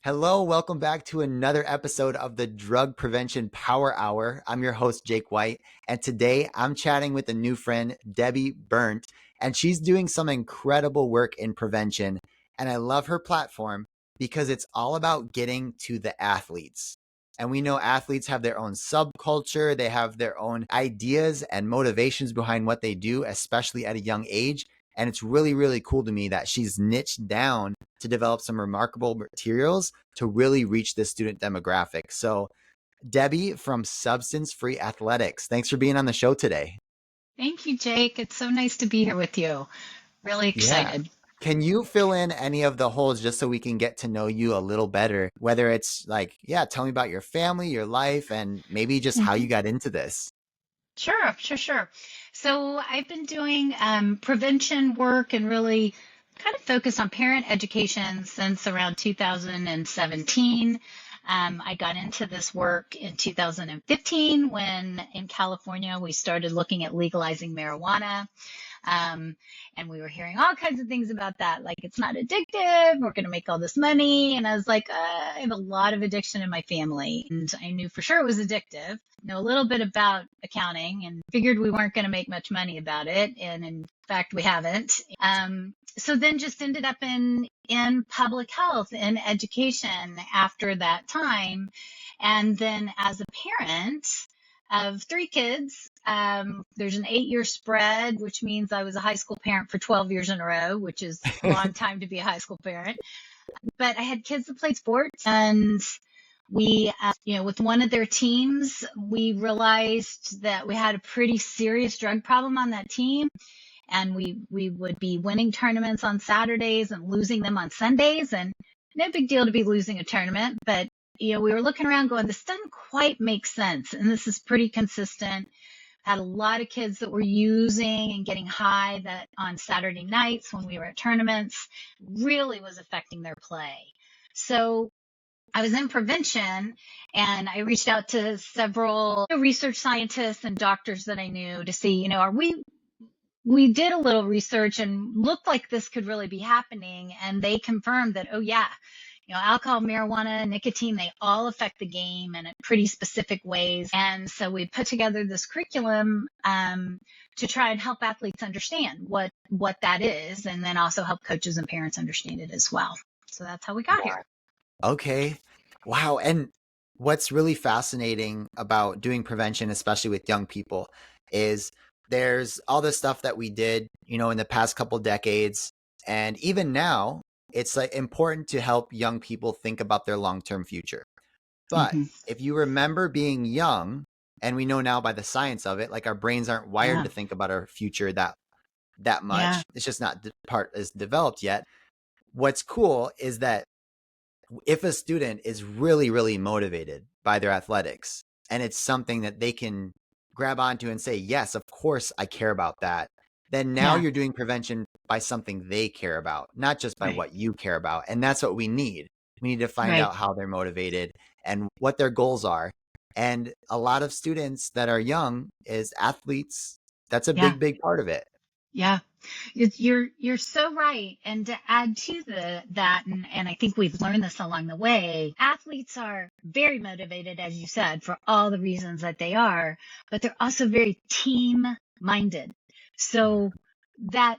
Hello, welcome back to another episode of the Drug Prevention Power Hour. I'm your host, Jake White, and today I'm chatting with a new friend, Debbie Berndt, and she's doing some incredible work in prevention. And I love her platform because it's all about getting to the athletes. And we know athletes have their own subculture, they have their own ideas and motivations behind what they do, especially at a young age. And it's really, really cool to me that she's niched down to develop some remarkable materials to really reach this student demographic. So, Debbie from Substance Free Athletics, thanks for being on the show today. Thank you, Jake. It's so nice to be here with you. Really Yeah. excited. Can you fill in any of the holes just so we can get to know you a little better? Whether it's like, yeah, tell me about your family, your life, and maybe just how Mhm. you got into this. Sure. So I've been doing prevention work and really kind of focus on parent education since around 2017. I got into this work in 2015 when in California we started looking at legalizing marijuana. Um, and we were hearing all kinds of things about that, like it's not addictive, we're going to make all this money. And I was like, I have a lot of addiction in my family, and I knew for sure it was addictive. Know a little bit about accounting, and figured we weren't going to make much money about it, and in fact, we haven't. So then just ended up in public health and education after that time, and then as a parent of three kids. There's an 8-year spread, which means I was a high school parent for 12 years in a row, which is a long time to be a high school parent. But I had kids that played sports, and we, with one of their teams, we realized that we had a pretty serious drug problem on that team. And we would be winning tournaments on Saturdays and losing them on Sundays. And no big deal to be losing a tournament, but we were looking around going, this doesn't quite make sense. And this is pretty consistent. Had a lot of kids that were using and getting high that on Saturday nights when we were at tournaments really was affecting their play. So I was in prevention, and I reached out to several research scientists and doctors that I knew to see, we did a little research and looked like this could really be happening. And they confirmed that, oh yeah, alcohol, marijuana, nicotine, they all affect the game in pretty specific ways. And so we put together this curriculum to try and help athletes understand what that is, and then also help coaches and parents understand it as well. So that's how we got here. Okay. Wow. And what's really fascinating about doing prevention, especially with young people, is there's all the stuff that we did, in the past couple decades. And even now, it's like important to help young people think about their long-term future. But Mm-hmm. if you remember being young, and we know now by the science of it, like our brains aren't wired Yeah. to think about our future that Yeah. much. It's just not the part is developed yet. What's cool is that if a student is really, really motivated by their athletics and it's something that they can grab onto and say, yes, of course I care about that, then now Yeah. you're doing prevention by something they care about, not just by Right. what you care about. And that's what we need. We need to find Right. out how they're motivated and what their goals are. And a lot of students that are young is athletes. That's a Yeah. big, big part of it. Yeah. You're so right. And to add to that, and I think we've learned this along the way, athletes are very motivated, as you said, for all the reasons that they are, but they're also very team minded. So that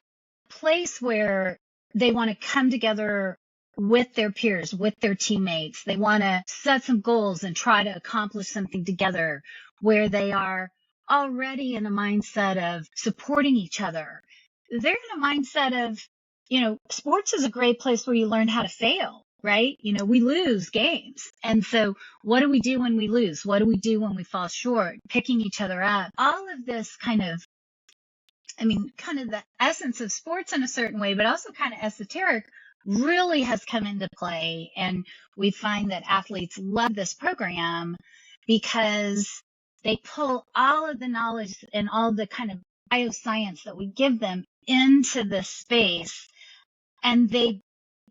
place where they want to come together with their peers, with their teammates, they want to set some goals and try to accomplish something together, where they are already in a mindset of supporting each other. They're in a mindset of, sports is a great place where you learn how to fail, right? We lose games. And so what do we do when we lose? What do we do when we fall short? Picking each other up. All of this kind of the essence of sports in a certain way, but also kind of esoteric, really has come into play. And we find that athletes love this program because they pull all of the knowledge and all the kind of bioscience that we give them into this space, and they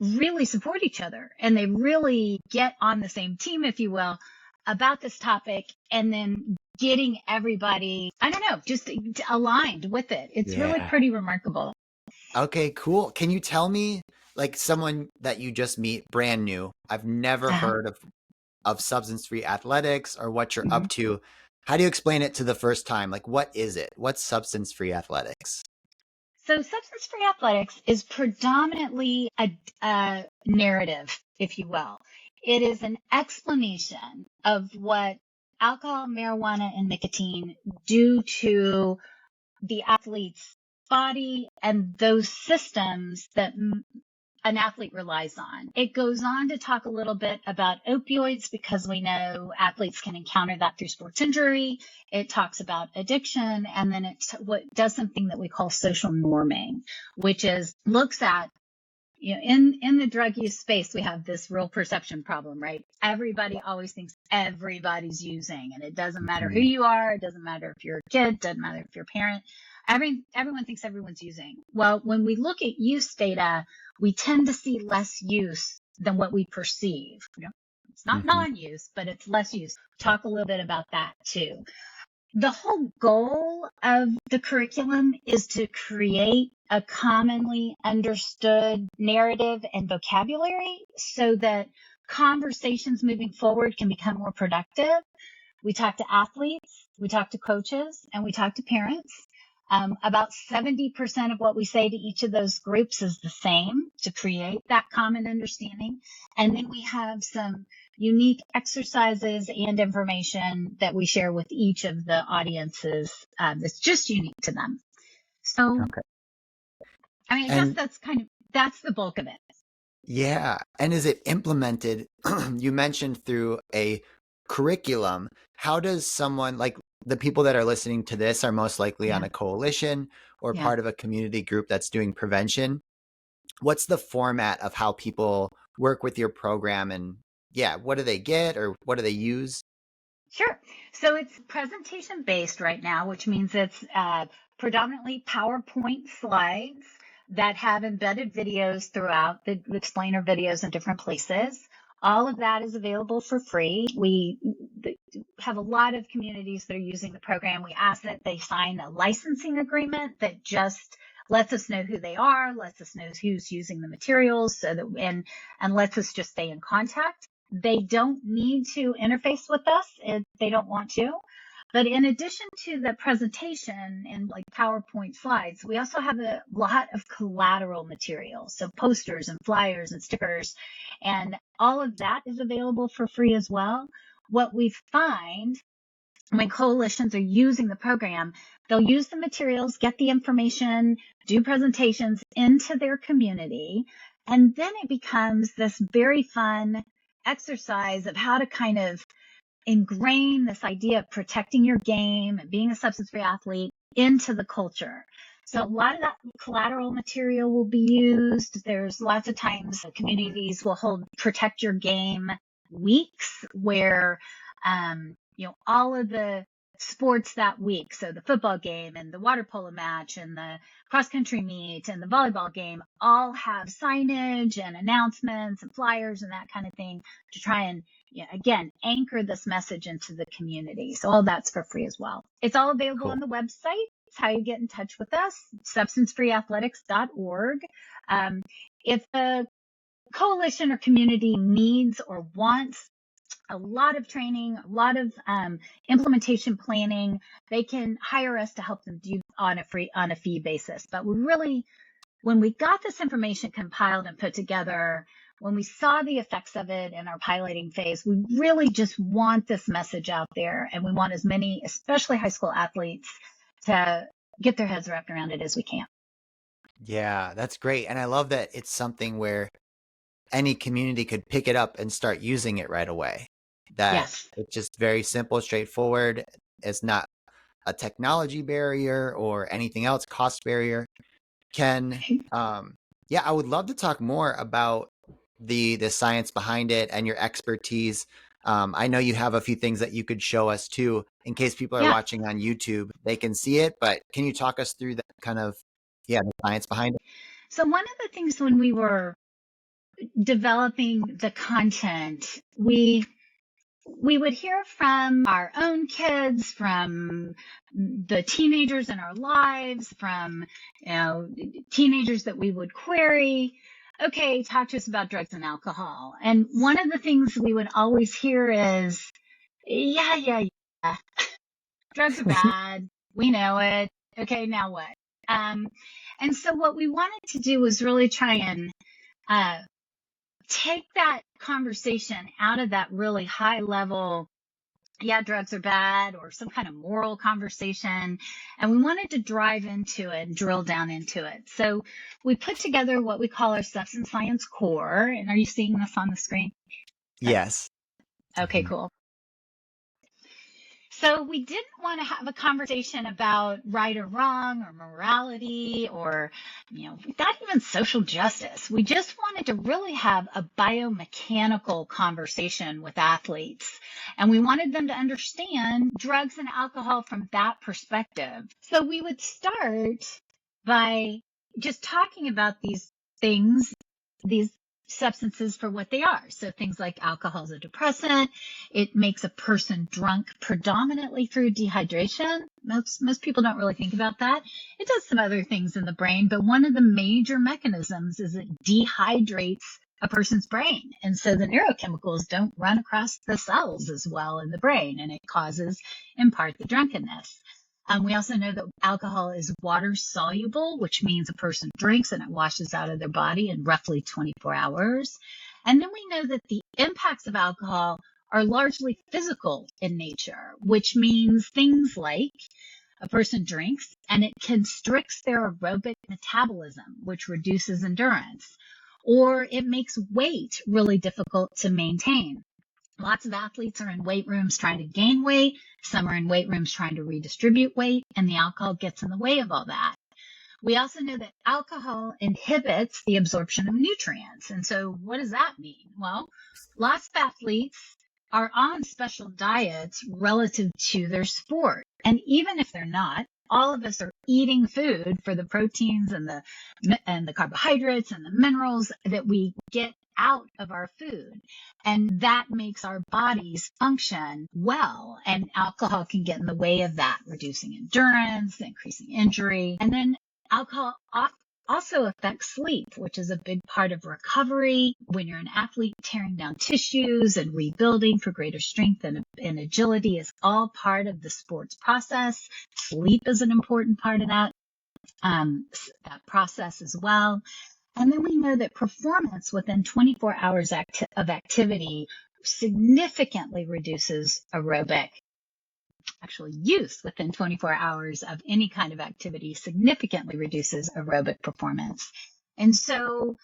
really support each other, and they really get on the same team, if you will, about this topic, and then getting everybody, I don't know, just aligned with it. It's really Yeah. pretty remarkable. Okay, cool. Can you tell me like someone that you just meet brand new, I've never Uh-huh. heard of substance-free athletics or what you're Mhm. up to. How do you explain it to the first time? Like, what is it? What's substance-free athletics? So substance-free athletics is predominantly a narrative, if you will. It is an explanation of what alcohol, marijuana, and nicotine do to the athlete's body and those systems that an athlete relies on. It goes on to talk a little bit about opioids because we know athletes can encounter that through sports injury. It talks about addiction, and then it what does something that we call social norming, which is looks at, in the drug use space, we have this real perception problem, right? Everybody always thinks everybody's using, and it doesn't matter who Mhm. you are. It doesn't matter if you're a kid. It doesn't matter if you're a parent. Everyone thinks everyone's using. Well, when we look at use data, we tend to see less use than what we perceive. It's not Mhm. non-use, but it's less use. Talk a little bit about that too. The whole goal of the curriculum is to create a commonly understood narrative and vocabulary so that conversations moving forward can become more productive. We talk to athletes, we talk to coaches, and we talk to parents. About 70% of what we say to each of those groups is the same to create that common understanding. And then we have some unique exercises and information that we share with each of the audiences that's just unique to them. So, Okay. I mean, I guess And that's the bulk of it. yeah, and is it implemented? You mentioned through a curriculum. How does someone like the people that are listening to this are most likely on Yeah. a coalition or Yeah. part of a community group that's doing prevention? What's the format of how people work with your program and yeah, what do they get or what do they use? Sure. So it's presentation based right now, which means it's predominantly PowerPoint slides that have embedded videos throughout the explainer videos in different places. All of that is available for free. We have a lot of communities that are using the program. We ask that they sign a licensing agreement that just lets us know who they are, lets us know who's using the materials, so that and lets us just stay in contact. They don't need to interface with us if they don't want to. But in addition to the presentation and like PowerPoint slides, we also have a lot of collateral material. So posters and flyers and stickers, and all of that is available for free as well. What we find when coalitions are using the program, they'll use the materials, get the information, do presentations into their community, and then it becomes this very fun exercise of how to kind of ingrain this idea of protecting your game and being a substance-free athlete into the culture. So a lot of that collateral material will be used. There's lots of times communities will hold protect your game weeks where, all of the sports that week. So the football game and the water polo match and the cross country meet and the volleyball game all have signage and announcements and flyers and that kind of thing to try and, again, anchor this message into the community. So all that's for free as well. It's all available on Cool. the website. It's how you get in touch with us, substancefreeathletics.org. If a coalition or community needs or wants a lot of training, a lot of implementation planning, they can hire us to help them do on a fee basis. But we really, when we got this information compiled and put together, when we saw the effects of it in our piloting phase, we really just want this message out there, and we want as many, especially high school athletes, to get their heads wrapped around it as we can. Yeah, that's great. And I love that it's something where any community could pick it up and start using it right away. That Yes. it's just very simple, straightforward. It's not a technology barrier or anything else, cost barrier. Can yeah, I would love to talk more about the science behind it and your expertise. I know you have a few things that you could show us too, in case people are Yeah. watching on YouTube, they can see it. But can you talk us through that kind of yeah, the science behind it? So one of the things when we were developing the content, we would hear from our own kids, from the teenagers in our lives, from teenagers that we would query. okay, talk to us about drugs and alcohol. And one of the things we would always hear is, yeah, drugs are bad. We know it. Okay, now what? Um, and so what we wanted to do was really try and uh, take that conversation out of that really high level, yeah, drugs are bad, or some kind of moral conversation. And we wanted to drive into it and drill down into it. So we put together what we call our substance science core. And are you seeing this on the screen? Yes. Okay, Mhm. cool. So we didn't want to have a conversation about right or wrong or morality or, not even social justice. We just wanted to really have a biomechanical conversation with athletes. And we wanted them to understand drugs and alcohol from that perspective. So we would start by just talking about these things, these substances for what they are. So things like alcohol is a depressant. It makes a person drunk predominantly through dehydration. Most people don't really think about that. It does some other things in the brain, but one of the major mechanisms is it dehydrates a person's brain. And so the neurochemicals don't run across the cells as well in the brain, and it causes, in part, the drunkenness. We also know that alcohol is water soluble, which means a person drinks and it washes out of their body in roughly 24 hours. And then we know that the impacts of alcohol are largely physical in nature, which means things like a person drinks and it constricts their aerobic metabolism, which reduces endurance, or it makes weight really difficult to maintain. Lots of athletes are in weight rooms trying to gain weight. Some are in weight rooms trying to redistribute weight, and the alcohol gets in the way of all that. We also know that alcohol inhibits the absorption of nutrients. And so what does that mean? Well, lots of athletes are on special diets relative to their sport. And even if they're not, all of us are eating food for the proteins and the carbohydrates and the minerals that we get out of our food. And that makes our bodies function well. And alcohol can get in the way of that, reducing endurance, increasing injury. And then alcohol also affects sleep, which is a big part of recovery. When you're an athlete, tearing down tissues and rebuilding for greater strength and agility is all part of the sports process. Sleep is an important part of that process as well. And then we know that performance within 24 hours of activity significantly reduces aerobic. Actually, use within 24 hours of any kind of activity significantly reduces aerobic performance. And so,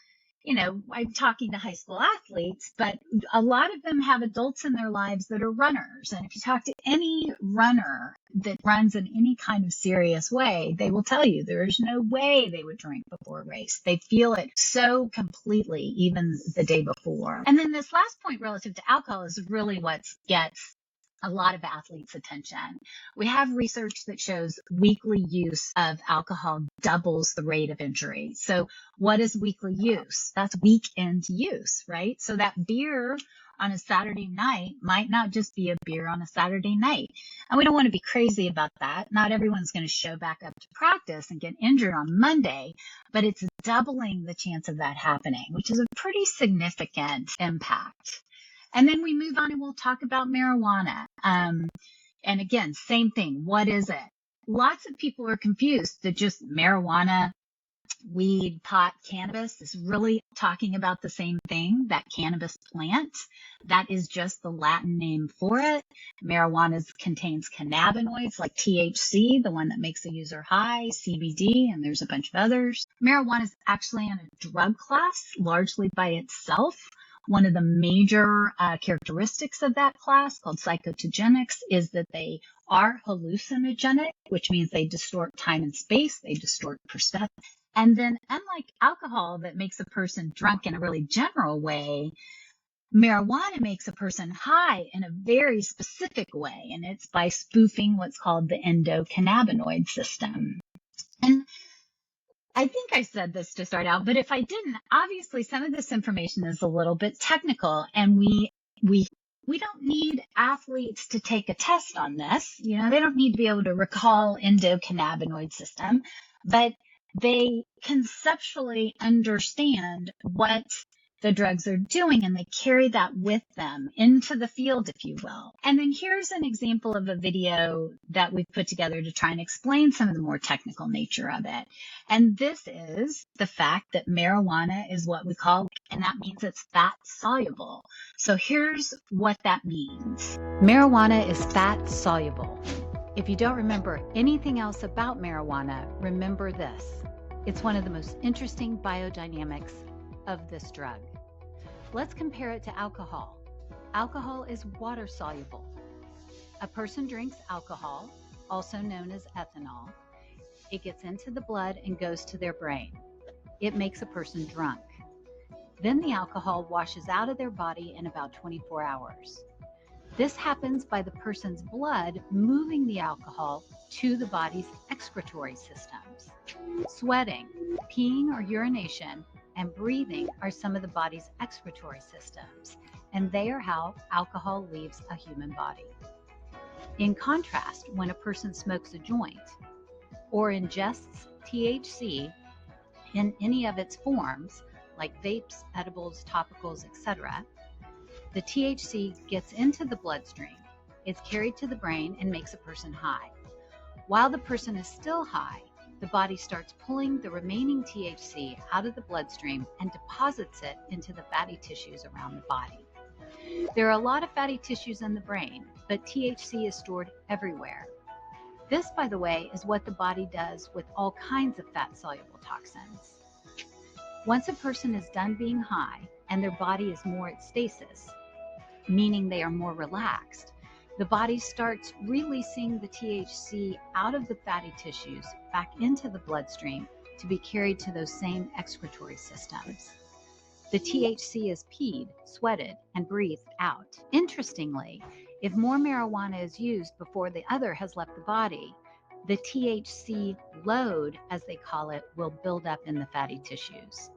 I'm talking to high school athletes, but a lot of them have adults in their lives that are runners. And if you talk to any runner that runs in any kind of serious way, they will tell you there is no way they would drink before a race. They feel it so completely, even the day before. And then this last point relative to alcohol is really what gets a lot of athletes' attention. We have research that shows weekly use of alcohol doubles the rate of injury. So what is weekly use? That's weekend use, right? So that beer on a Saturday night might not just be a beer on a Saturday night. And we don't want to be crazy about that. Not everyone's going to show back up to practice and get injured on Monday, but it's doubling the chance of that happening, which is a pretty significant impact. And then we move on and we'll talk about marijuana. And again, same thing. What is it? Lots of people are confused that just marijuana, weed, pot, cannabis is really talking about the same thing, that cannabis plant. That is just the Latin name for it. Marijuana contains cannabinoids like THC, the one that makes a user high, CBD, and there's a bunch of others. Marijuana is actually in a drug class largely by itself. One of the major characteristics of that class, called psychotogenics, is that they are hallucinogenic, which means they distort time and space, they distort perception. And then, unlike alcohol that makes a person drunk in a really general way, marijuana makes a person high in a very specific way, and it's by spoofing what's called the endocannabinoid system. And I think I said this to start out, but if I didn't, obviously some of this information is a little bit technical, and we don't need athletes to take a test on this. They don't need to be able to recall endocannabinoid system, but they conceptually understand what the drugs are doing, and they carry that with them into the field, if you will. And then here's an example of a video that we've put together to try and explain some of the more technical nature of it. And this is the fact that marijuana is what we call, and that means it's fat soluble. So here's what that means. Marijuana is fat soluble. If you don't remember anything else about marijuana, remember this. It's one of the most interesting biodynamics of this drug. Let's compare it to alcohol. Alcohol is water soluble. A person drinks alcohol, also known as ethanol. It gets into the blood and goes to their brain. It makes a person drunk. Then the alcohol washes out of their body in about 24 hours. This happens by the person's blood moving the alcohol to the body's excretory systems. Sweating, peeing or urination, and breathing are some of the body's excretory systems, and they are how alcohol leaves a human body. In contrast, when a person smokes a joint or ingests THC in any of its forms, like vapes, edibles, topicals, etc., the THC gets into the bloodstream, it's carried to the brain and makes a person high. While the person is still high, the body starts pulling the remaining THC out of the bloodstream and deposits it into the fatty tissues around the body. There are a lot of fatty tissues in the brain, but THC is stored everywhere. This, by the way, is what the body does with all kinds of fat-soluble toxins. Once a person is done being high and their body is more at stasis, meaning they are more relaxed, the body starts releasing the THC out of the fatty tissues back into the bloodstream to be carried to those same excretory systems. The THC is peed, sweated, and breathed out. Interestingly, if more marijuana is used before the other has left the body, the THC load, as they call it, will build up in the fatty tissues.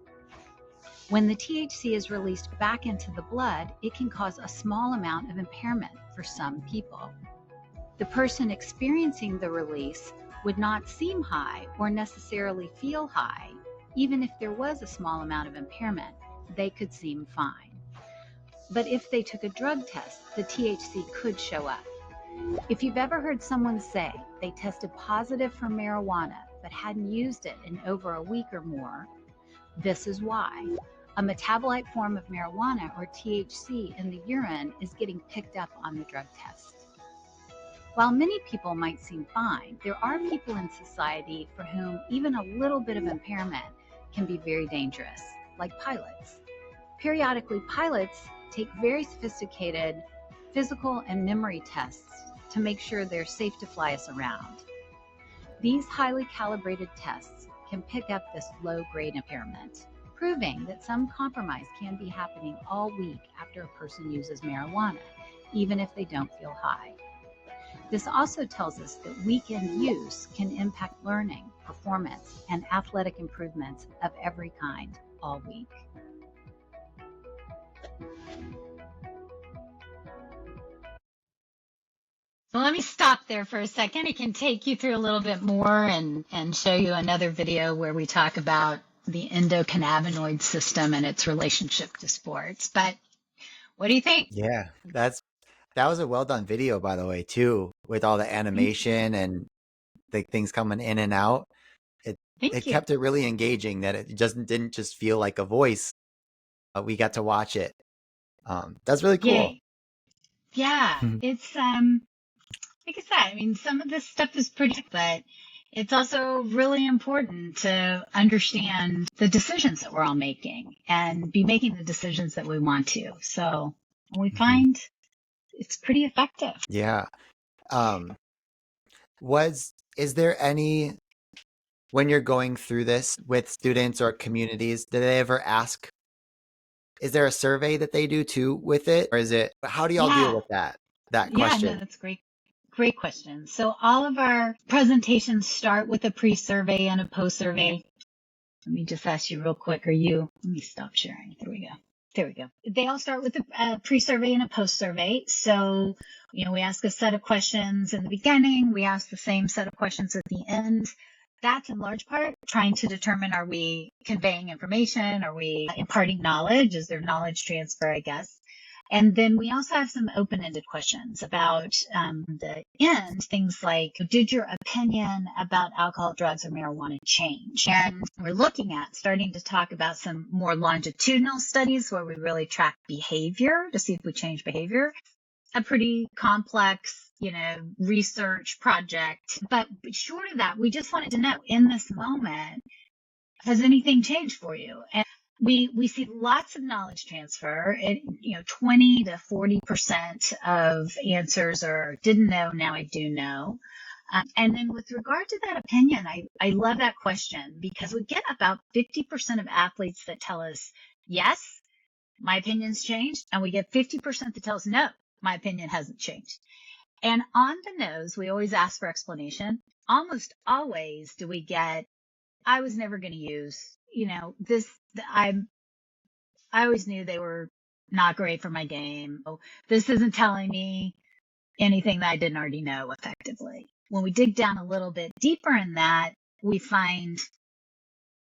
When the THC is released back into the blood, it can cause a small amount of impairment for some people. The person experiencing the release would not seem high or necessarily feel high. Even if there was a small amount of impairment, they could seem fine. But if they took a drug test, the THC could show up. If you've ever heard someone say they tested positive for marijuana but hadn't used it in over a week or more, this is why. A metabolite form of marijuana, or THC, in the urine is getting picked up on the drug test. While many people might seem fine, there are people in society for whom even a little bit of impairment can be very dangerous, like pilots. Periodically, pilots take very sophisticated physical and memory tests to make sure they're safe to fly us around. These highly calibrated tests can pick up this low-grade impairment, proving that some compromise can be happening all week after a person uses marijuana, even if they don't feel high. This also tells us that weekend use can impact learning, performance, and athletic improvements of every kind all week. So let me stop there for a second. I can take you through a little bit more and show you another video where we talk about the endocannabinoid system and its relationship to sports. But what do you think? Yeah, that was a well done video, by the way, too, with all the animation and the things coming in and out. It Thank you. kept it really engaging, that it just didn't just feel like a voice. We got to watch it. That's really cool. Yay. Yeah, it's like I said, I mean, some of this stuff is pretty, but it's also really important to understand the decisions that we're all making and be making the decisions that we want to. So we find it's pretty effective. Yeah. Is there any, when you're going through this with students or communities, do they ever ask, is there a survey that they do too with it? Or how do y'all deal Yeah. with that Yeah, no, question? that's great. Great question. So all of our presentations start with a pre-survey and a post-survey. Let me just ask you real quick. Let me stop sharing. There we go. They all start with a pre-survey and a post-survey. So, we ask a set of questions in the beginning. We ask the same set of questions at the end. that's in large part trying to determine, are we conveying information? Are we imparting knowledge? Is there knowledge transfer, I guess? And then we also have some open-ended questions about the end, things like, did your opinion about alcohol, drugs, or marijuana change? And we're looking at starting to talk about some more longitudinal studies where we really track behavior to see if we change behavior. A pretty complex, research project. But short of that, we just wanted to know, in this moment, has anything changed for you? And we see lots of knowledge transfer. 20 to 40% of answers are didn't know, now I do know. And then with regard to that opinion, I love that question, because we get about 50% of athletes that tell us, yes, my opinion's changed. And we get 50% that tell us, no, my opinion hasn't changed. And on the nose, we always ask for explanation. Almost always do we get, I was never going to use, this, I always knew they were not great for my game. Oh, this isn't telling me anything that I didn't already know effectively. When we dig down a little bit deeper in that, we find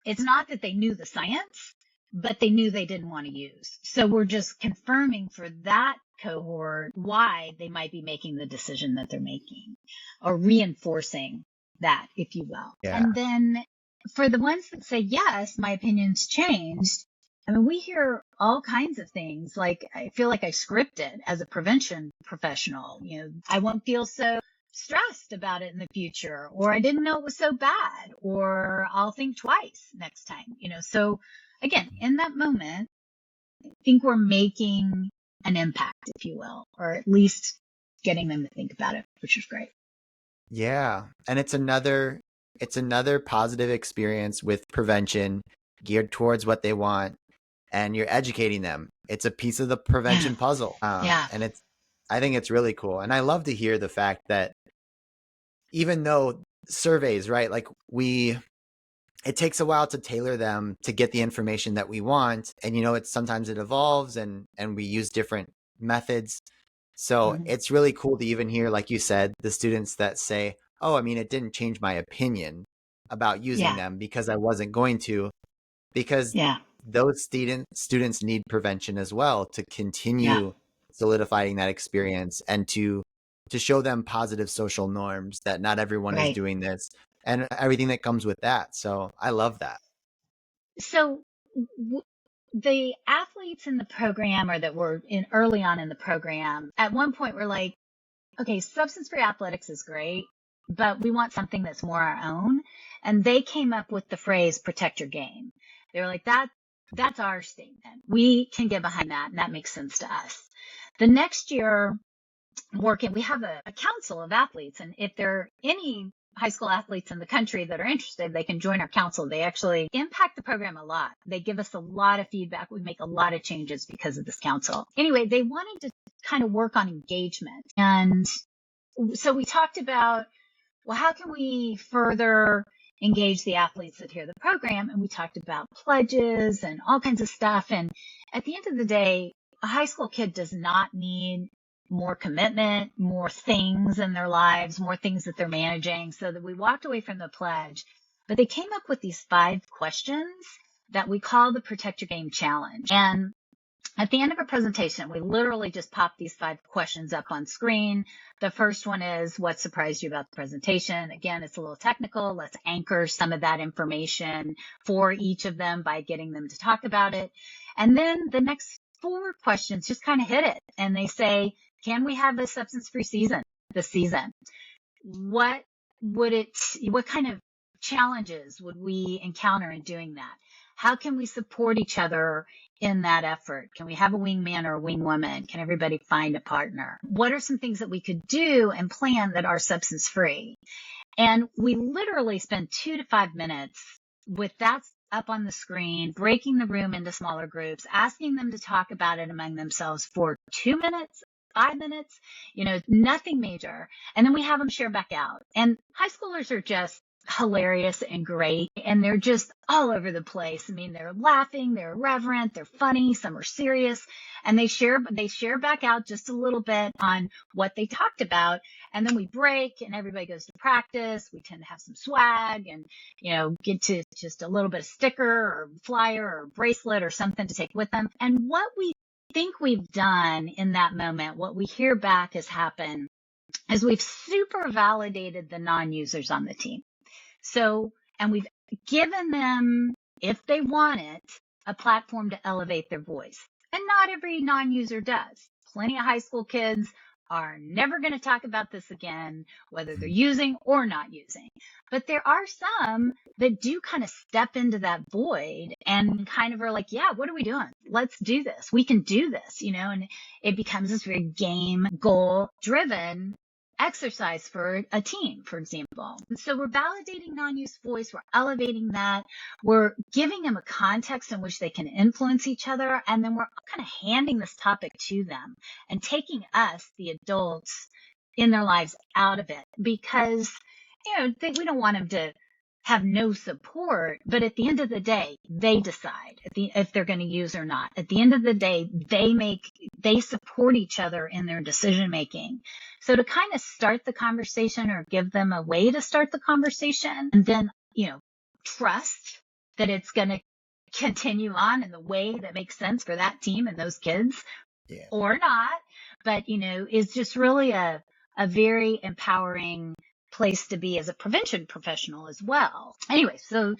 it's not that they knew the science, but they knew they didn't want to use. So we're just confirming for that cohort why they might be making the decision that they're making, or reinforcing that, if you will. Yeah. And then for the ones that say, yes, my opinion's changed, I mean, we hear all kinds of things. Like, I feel like I scripted as a prevention professional. I won't feel so stressed about it in the future, or I didn't know it was so bad, or I'll think twice next time. So again, in that moment, I think we're making an impact, if you will, or at least getting them to think about it, which is great. Yeah. And it's another positive experience with prevention geared towards what they want, and you're educating them. It's a piece of the prevention puzzle. Yeah. And I think it's really cool. And I love to hear the fact that even though surveys, right, like it takes a while to tailor them to get the information that we want. And, sometimes it evolves, and we use different methods. So it's really cool to even hear, like you said, the students that say, oh, I mean, it didn't change my opinion about using them because I wasn't going to, because those students need prevention as well to continue solidifying that experience, and to show them positive social norms, that not everyone is doing this, and everything that comes with that. So I love that. So the athletes in the program, or that were in early on in the program, at one point were like, okay, substance-free athletics is great, but we want something that's more our own. And they came up with the phrase, protect your game. They were like, that's our statement. We can get behind that, and that makes sense to us. The next year, we have a council of athletes, and if there are any high school athletes in the country that are interested, they can join our council. They actually impact the program a lot. They give us a lot of feedback. We make a lot of changes because of this council. Anyway, they wanted to kind of work on engagement. And so we talked about, well, how can we further engage the athletes that hear the program? And we talked about pledges and all kinds of stuff. And at the end of the day, a high school kid does not need more commitment, more things in their lives, more things that they're managing. So that we walked away from the pledge, but they came up with these 5 questions that we call the Protect Your Game Challenge. And at the end of a presentation, we literally just pop these 5 questions up on screen. The first one is, what surprised you about the presentation? Again, it's a little technical. Let's anchor some of that information for each of them by getting them to talk about it. And then the next 4 questions just kind of hit it. And they say, can we have a substance-free season this season? What kind of challenges would we encounter in doing that? How can we support each other in that effort? Can we have a wingman or a wingwoman? Can everybody find a partner? What are some things that we could do and plan that are substance-free? And we literally spend 2 to 5 minutes with that up on the screen, breaking the room into smaller groups, asking them to talk about it among themselves for 2 minutes, 5 minutes, nothing major. And then we have them share back out. And high schoolers are just hilarious and great, and they're just all over the place. I mean, they're laughing, they're irreverent, they're funny, some are serious, and they share back out just a little bit on what they talked about, and then we break and everybody goes to practice. We tend to have some swag and get to just a little bit of sticker or flyer or bracelet or something to take with them. And what we think we've done in that moment, what we hear back has happened, is we've super validated the non-users on the team. So, and we've given them, if they want it, a platform to elevate their voice. And not every non-user does. Plenty of high school kids are never going to talk about this again, whether they're using or not using. But there are some that do kind of step into that void and kind of are like, yeah, what are we doing? Let's do this. We can do this, and it becomes this very game goal driven exercise for a team, for example. So we're validating non-use voice, we're elevating that, we're giving them a context in which they can influence each other, and then we're kind of handing this topic to them and taking us, the adults, in their lives out of it, because we don't want them to have no support, but at the end of the day, they decide if they're going to use or not. At the end of the day, they support each other in their decision making. So to kind of start the conversation or give them a way to start the conversation, and then, trust that it's going to continue on in the way that makes sense for that team and those kids, or not, but, is just really a very empowering place to be as a prevention professional as well. Anyway, so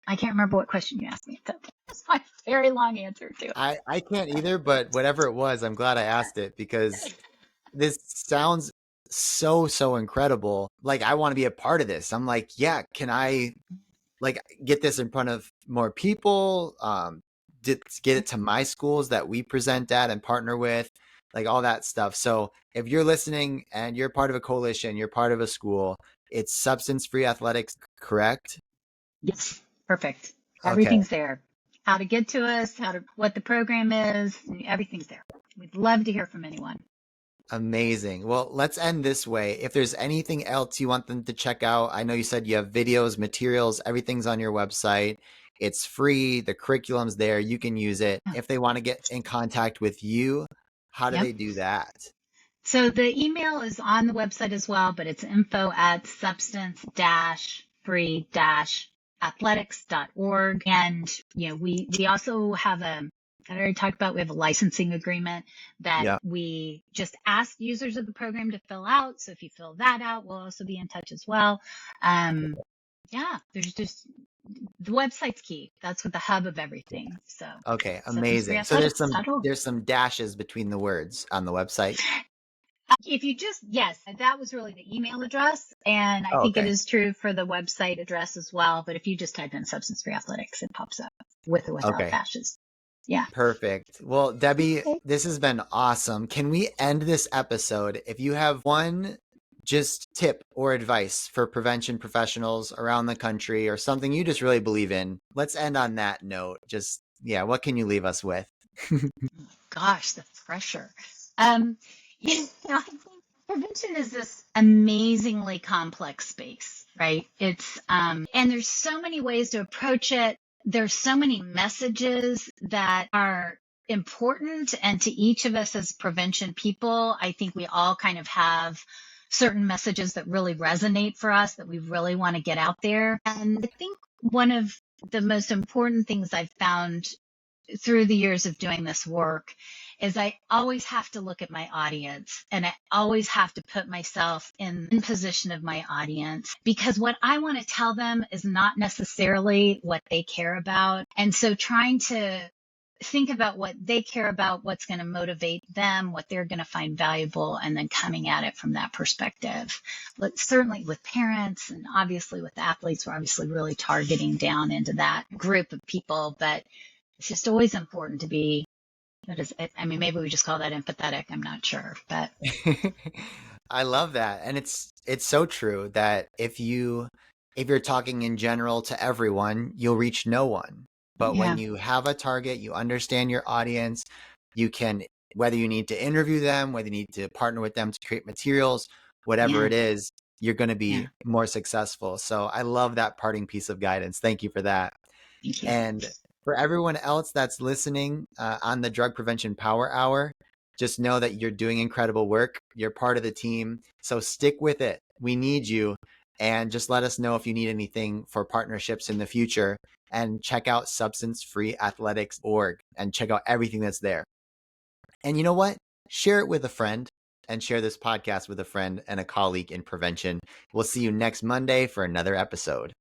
I can't remember what question you asked me. That's my very long answer to it. I can't either, but whatever it was, I'm glad I asked it because this sounds so incredible. Like, I want to be a part of this. I'm like, yeah, can I get this in front of more people? Get it to my schools that we present at and partner with, like all that stuff. So if you're listening and you're part of a coalition, you're part of a school, it's Substance Free Athletics, correct? Yes, perfect. Okay. Everything's there. How to get to us, what the program is, everything's there. We'd love to hear from anyone. Amazing. Well, let's end this way. If there's anything else you want them to check out, I know you said you have videos, materials, everything's on your website. It's free. The curriculum's there. You can use it. If they want to get in contact with you, how do they do that? So the email is on the website as well, but it's info@substance-free-athletics.org. And, we also have I already talked about, we have a licensing agreement that we just ask users of the program to fill out. So if you fill that out, we'll also be in touch as well. There's just, the website's key. That's what the hub of everything. So okay, amazing. So there's some dashes between the words on the website. If you yes, that was really the email address. And I think it is true for the website address as well. But if you just type in Substance Free Athletics, it pops up with or without dashes. Yeah. Perfect. Well, Debbie, this has been awesome. Can we end this episode? If you have one just tip or advice for prevention professionals around the country or something you just really believe in, let's end on that note. Just, what can you leave us with? Gosh, the pressure. I think prevention is this amazingly complex space, right? It's, and there's so many ways to approach it. There's so many messages that are important. And to each of us as prevention people, I think we all kind of have certain messages that really resonate for us, that we really want to get out there. And I think one of the most important things I've found through the years of doing this work is I always have to look at my audience, and I always have to put myself in position of my audience, because what I want to tell them is not necessarily what they care about. And so trying to think about what they care about, what's going to motivate them, what they're going to find valuable, and then coming at it from that perspective. But certainly with parents and obviously with athletes, we're obviously really targeting down into that group of people, but it's just always important to be, maybe we just call that empathetic. I'm not sure, but I love that. And it's so true that if you're talking in general to everyone, you'll reach no one. But when you have a target, you understand your audience, you can, whether you need to interview them, whether you need to partner with them to create materials, whatever it is, you're going to Yeah. be more successful. So I love that parting piece of guidance. Thank you for that. Thank you. And for everyone else that's listening on the Drug Prevention Power Hour, just know that you're doing incredible work. You're part of the team. So stick with it. We need you. And just let us know if you need anything for partnerships in the future. And check out substancefreeathletics.org and check out everything that's there. And you know what? Share it with a friend and share this podcast with a friend and a colleague in prevention. We'll see you next Monday for another episode.